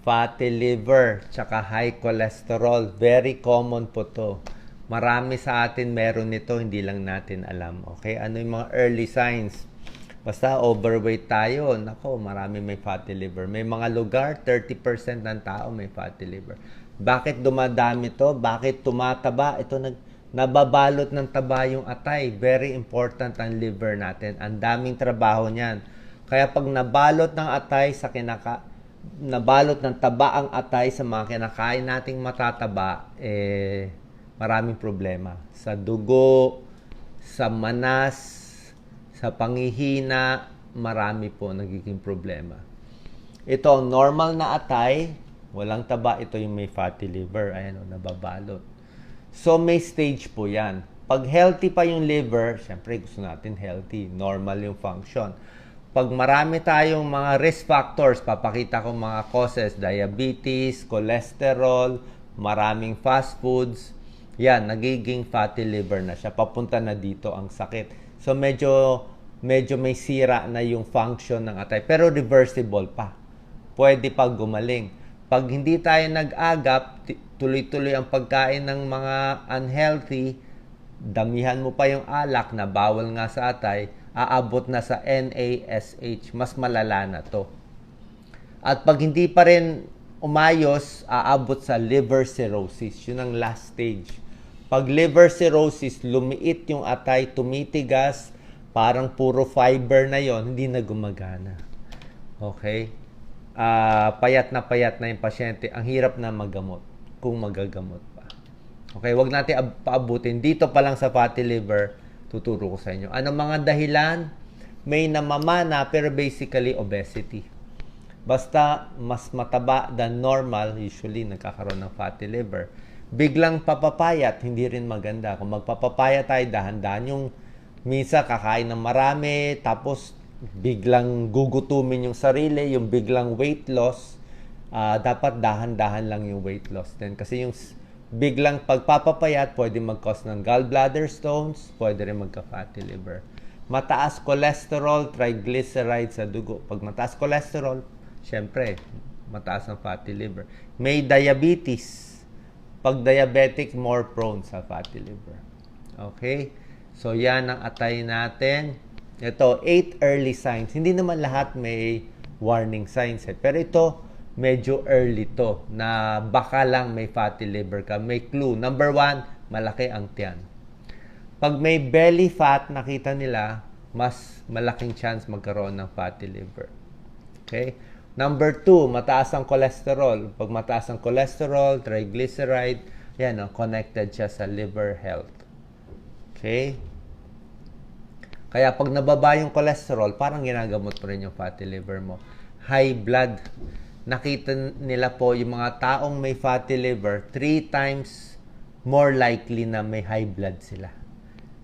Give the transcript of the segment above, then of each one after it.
fatty liver, tsaka high cholesterol. Very common po to. Marami sa atin meron nito, hindi lang natin alam. Okay, ano yung mga early signs? Basta overweight tayo, nako, marami may fatty liver. May mga lugar, 30% ng tao may fatty liver. Bakit dumadami to? Bakit tumataba? Nababalot ng taba yung atay. Very important ang liver natin. Ang daming trabaho niyan. Kaya pag nabalot ng atay sa nabalot ng taba ang atay sa mga kinakain nating matataba, maraming problema. Sa dugo, sa manas, sa pangihina, marami po nagiging problema. Ito, normal na atay, walang taba, ito yung may fatty liver. Ayan o, nababalot. So, may stage po yan. Pag healthy pa yung liver, syempre gusto natin healthy, normal yung function. Pag marami tayong mga risk factors, papakita ko mga causes, diabetes, cholesterol, maraming fast foods, yan, nagiging fatty liver na siya. Papunta na dito ang sakit. So, medyo may sira na yung function ng atay. Pero reversible pa. Pwede pa gumaling. Pag hindi tayo nag-agap, tuloy-tuloy ang pagkain ng mga unhealthy, damihan mo pa yung alak na bawal nga sa atay, aabot na sa NASH. Mas malala na to. At pag hindi pa rin umayos, aabot sa liver cirrhosis. Yun ang last stage. Pag liver cirrhosis, lumiit yung atay, tumitigas, parang puro fiber na yon, hindi na gumagana. Okay? Payat na yung pasyente. Ang hirap na magamot kung magagamot pa. Okay, wag natin paabutin. Dito pa lang sa fatty liver, tuturo ko sa inyo. Ano mga dahilan? May namamana pero basically obesity. Basta mas mataba than normal, usually nagkakaroon ng fatty liver. Biglang papapayat, hindi rin maganda. Kung magpapapayat tayo, dahan-dahan yung minsan kakain ng marami, tapos biglang gugutumin yung sarili, yung biglang weight loss, dapat dahan-dahan lang yung weight loss din. Kasi yung biglang pagpapapayat, pwede mag-cause ng gallbladder stones, pwede rin magka-fatty liver. Mataas cholesterol, triglycerides sa dugo. Pag mataas cholesterol, syempre, mataas ang fatty liver. May diabetes. Pag diabetic, more prone sa fatty liver. Okay? So, yan ang atay natin. Ito, 8 early signs. Hindi naman lahat may warning signs. Pero ito, medyo early to na baka lang may fatty liver ka. May clue. Number 1, malaki ang tiyan. Pag may belly fat, nakita nila, mas malaking chance magkaroon ng fatty liver. Okay? Number 2, mataas ang cholesterol. Pag mataas ang cholesterol, triglyceride, yan, connected siya sa liver health. Okay? Kaya pag nababa yung cholesterol, parang ginagamot mo rin yung fatty liver mo. High blood. Nakita nila po yung mga taong may fatty liver, 3 times more likely na may high blood sila.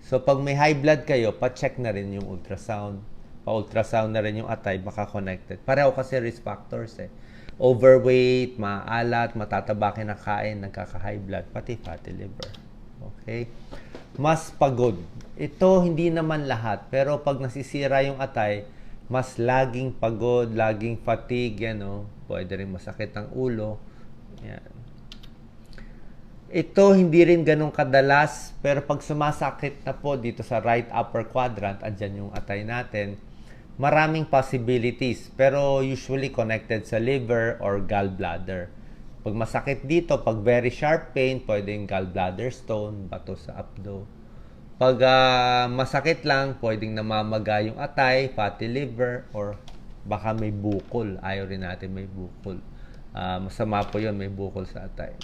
So pag may high blood kayo, pa-check na rin yung ultrasound. Pa-ultrasound na rin yung atay, baka connected. Pareho kasi risk factors eh. Overweight, maalat, matataba kinakain, nagkaka-high blood, pati fatty liver. Okay? Mas pagod. Ito hindi naman lahat, pero pag nasisira yung atay, mas laging pagod, laging fatigue, yan pwede rin masakit ang ulo. Yan. Ito hindi rin ganun kadalas, pero pag sumasakit na po dito sa right upper quadrant, andyan yung atay natin, maraming possibilities, pero usually connected sa liver or gallbladder. Pag masakit dito, pag very sharp pain, pwedeng gallbladder stone, bato sa abdo. Pag masakit lang, pwedeng namamaga yung atay, fatty liver, or baka may bukol. Ayaw rin natin may bukol. Masama po yun, may bukol sa atay.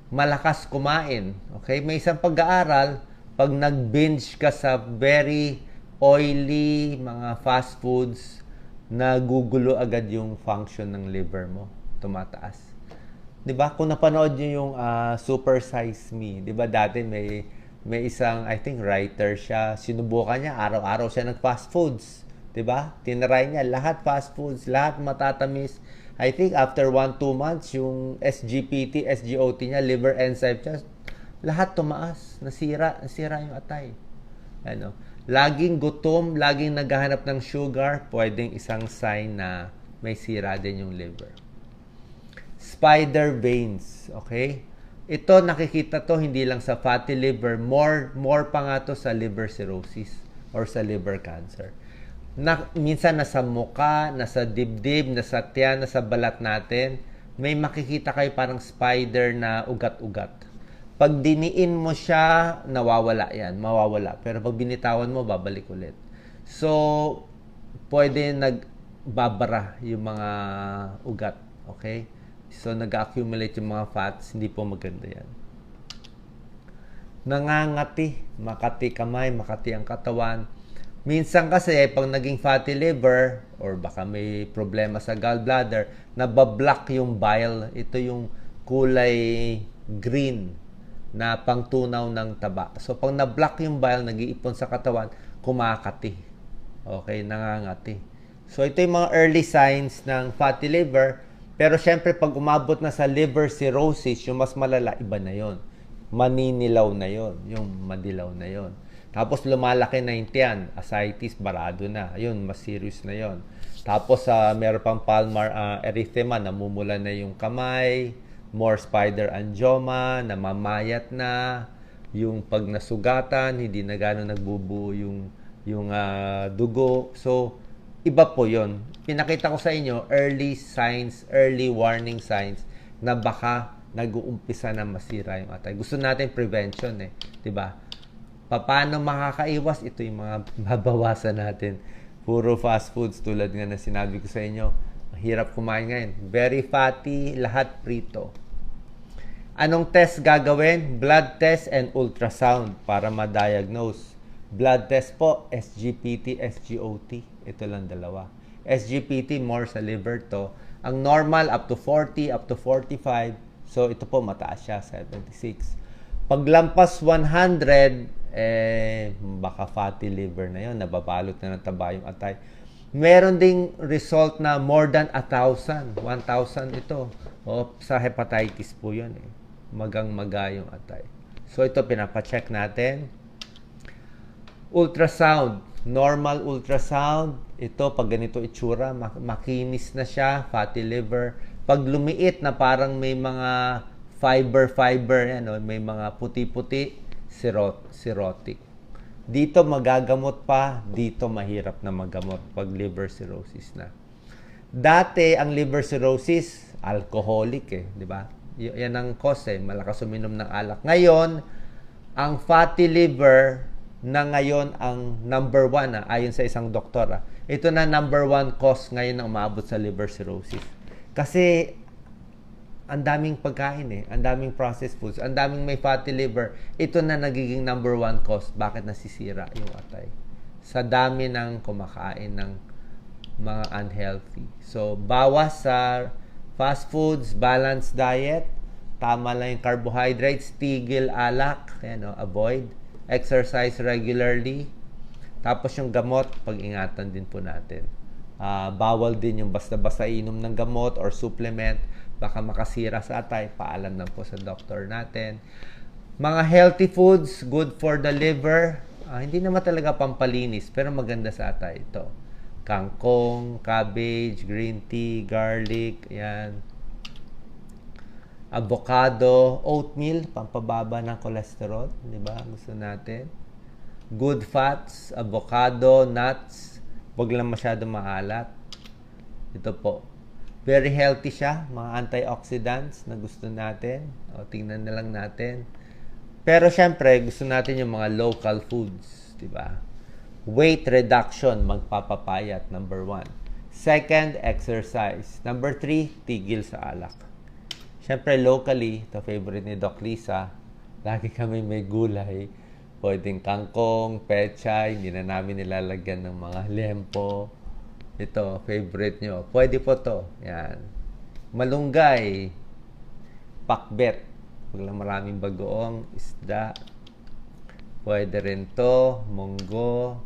Malakas kumain. Okay? May isang pag-aaral, pag nag-binge ka sa very oily, mga fast foods, nagugulo agad yung function ng liver mo. Tumataas. 'Di ba? Kung napanood niyo yung Super Size Me, 'di ba dati may isang, I think, writer siya, sinubukan niya, araw-araw siya nag-fast foods. 'Di ba? Tinry niya lahat fast foods, lahat matatamis. I think after 1-2 months, yung SGPT, SGOT niya, liver enzyme niya, lahat tumaas. Nasira yung atay. Laging gutom, laging naghahanap ng sugar, pwedeng isang sign na may sira din yung liver. spider veins, okay? Ito, nakikita to hindi lang sa fatty liver, more pa nga to sa liver cirrhosis or sa liver cancer. Minsan nasa muka, nasa dibdib, nasa tiyan, nasa balat natin, may makikita kayo parang spider na ugat-ugat. Pag diniin mo siya, nawawala yan, mawawala. Pero pag binitawan mo, babalik ulit. So, pwede nagbabara yung mga ugat, okay? So, nag-accumulate yung mga fats, hindi po maganda yan. Nangangati, makati kamay, makati ang katawan. Minsan kasi, pag naging fatty liver, or baka may problema sa gallbladder, nabablock yung bile. Ito yung kulay green na pangtunaw ng taba. So, pag nablock yung bile, nag-iipon sa katawan, kumakati. Okay, nangangati. So, ito yung mga early signs ng fatty liver. Pero syempre, pag umabot na sa liver cirrhosis, yung mas malala, iba na yon. Maninilaw na yon, yung madilaw na yon. Tapos lumalaki na yung tiyan, ascites, barado na. Yun, mas serious na yon. Tapos meron pang palmar erythema, namumula na yung kamay, more spider angioma, namamayat na, yung pag nasugatan, hindi na gano'n nagbubuo yung dugo. So, iba po yon. Pinakita ko sa inyo, early signs, early warning signs na baka nag-uumpisa na masira yung atay. Gusto natin prevention eh. Diba? Paano makakaiwas? Ito yung mga mabawasan natin. Puro fast foods tulad nga na sinabi ko sa inyo. Mahirap kumain ngayon. Very fatty, lahat prito. Anong test gagawin? Blood test and ultrasound para ma-diagnose. Blood test po, SGPT, SGOT. Ito lang dalawa. SGPT, more sa liver to. Ang normal, up to 40, up to 45. So, ito po, mataas siya, 76. Paglampas 100, baka fatty liver na yon, nababalot na ng taba yung atay. Meron ding result na more than 1,000. 1,000 ito. O, sa hepatitis po yun eh. Magang-maga yung atay. So, ito, pinapacheck natin. Ultrasound, normal ultrasound, ito pag ganito itsura, makinis na siya, fatty liver. Pag lumiit na parang may mga fiber, ano, may mga puti-puti, cirrhotic. Dito magagamot pa, dito mahirap na magamot pag liver cirrhosis na. Dati ang liver cirrhosis, alcoholic eh, di ba? Yan ang cause eh, malakas uminom ng alak. Ngayon, ang fatty liver na ngayon ang number 1 ayon sa isang doktor. Ito na number 1 cause ngayon na umabot sa liver cirrhosis. Kasi ang daming pagkain eh, ang daming processed foods, ang daming may fatty liver. Ito na nagiging number 1 cause bakit nasisira yung atay. Sa dami ng kumakain ng mga unhealthy. So, bawas sa fast foods, balanced diet, tama lang yung carbohydrates, tigil alak, avoid. Exercise regularly. Tapos yung gamot, pag-ingatan din po natin. Bawal din yung basta-basta inom ng gamot or supplement. Baka makasira sa atay. Paalam lang po sa doktor natin. Mga healthy foods, good for the liver. Hindi naman talaga pampalinis, pero maganda sa atay. Ito. Kangkong, cabbage, green tea, garlic, yan. Avocado, oatmeal, pampababa ng cholesterol, di ba? Gusto natin. Good fats, avocado, nuts, wag lang masyado maalat. Ito po. Very healthy siya, mga antioxidants na gusto natin. O, tingnan na lang natin. Pero syempre, gusto natin yung mga local foods, di ba? Weight reduction, magpapapayat, number 1. Second, exercise. Number 3, tigil sa alak. Siyempre, locally, ito favorite ni Doc Lisa, lagi kami may gulay. Pwedeng kangkong, pechay, hindi na namin nilalagyan ng mga lempo. Ito, favorite nyo. Pwede po to. Yan. Malunggay, pakbet. Huwag lang maraming bagoong, isda. Pwede rin to, munggo.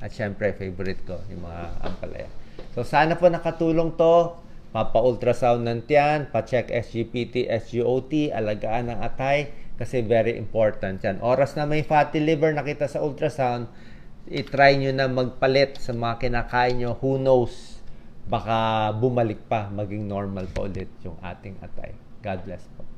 At syempre, favorite ko, yung mga ampalaya. So, sana po nakatulong to. Papa-ultrasound ng tiyan, pa-check SGPT, SGOT, alagaan ng atay, kasi very important yan. Oras na may fatty liver nakita sa ultrasound, i-try nyo na magpalit sa mga kinakain nyo. Who knows? baka bumalik pa, maging normal pa ulit yung ating atay. God bless po.